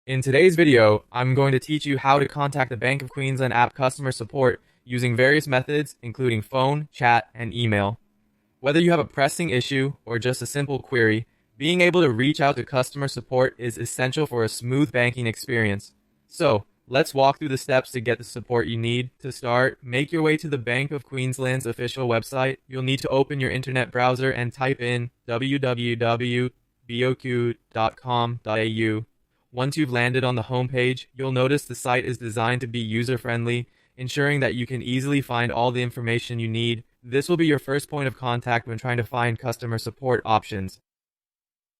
In today's video, I'm going to teach you how to contact the Bank of Queensland app customer support using various methods, including phone, chat, and email. Whether you have a pressing issue or just a simple query, being able to reach out to customer support is essential for a smooth banking experience. So, let's walk through the steps to get the support you need. To start, make your way to the Bank of Queensland's official website. You'll need to open your internet browser and type in www.boq.com.au. Once you've landed on the homepage, you'll notice the site is designed to be user-friendly, ensuring that you can easily find all the information you need. This will be your first point of contact when trying to find customer support options.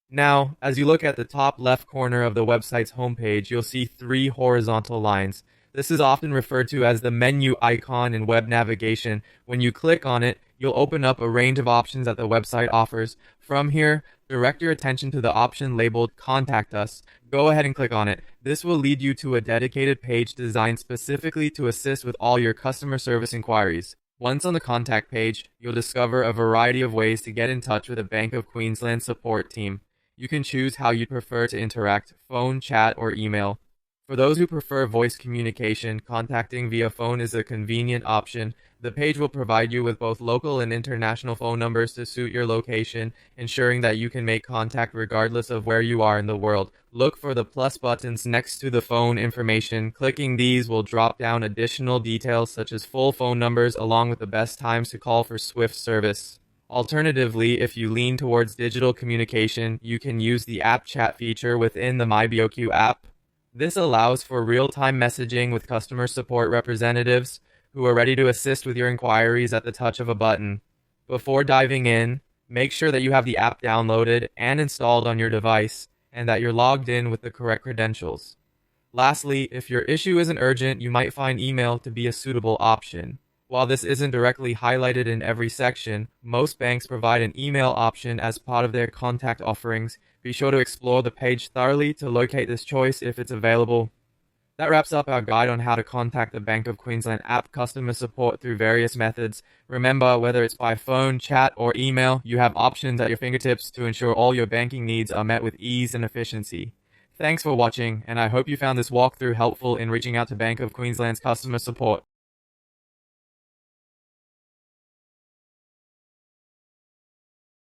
Now, as you look at the top left corner of the website's homepage, you'll see three horizontal lines. This is often referred to as the menu icon in web navigation. When you click on it, you'll open up a range of options that the website offers. From here, direct your attention to the option labeled Contact Us. Go ahead and click on it. This will lead you to a dedicated page designed specifically to assist with all your customer service inquiries. Once on the contact page, you'll discover a variety of ways to get in touch with the Bank of Queensland support team. You can choose how you'd prefer to interact, phone, chat, or email. For those who prefer voice communication, contacting via phone is a convenient option. The page will provide you with both local and international phone numbers to suit your location, ensuring that you can make contact regardless of where you are in the world. Look for the plus buttons next to the phone information. Clicking these will drop down additional details such as full phone numbers along with the best times to call for swift service. Alternatively, if you lean towards digital communication, you can use the app chat feature within the MyBOQ app. This allows for real-time messaging with customer support representatives who are ready to assist with your inquiries at the touch of a button. Before diving in, make sure that you have the app downloaded and installed on your device, and that you're logged in with the correct credentials. Lastly, if your issue isn't urgent, you might find email to be a suitable option. While this isn't directly highlighted in every section, most banks provide an email option as part of their contact offerings. Be sure to explore the page thoroughly to locate this choice if it's available. That wraps up our guide on how to contact the Bank of Queensland app customer support through various methods. Remember, whether it's by phone, chat, or email, you have options at your fingertips to ensure all your banking needs are met with ease and efficiency. Thanks for watching, and I hope you found this walkthrough helpful in reaching out to Bank of Queensland's customer support.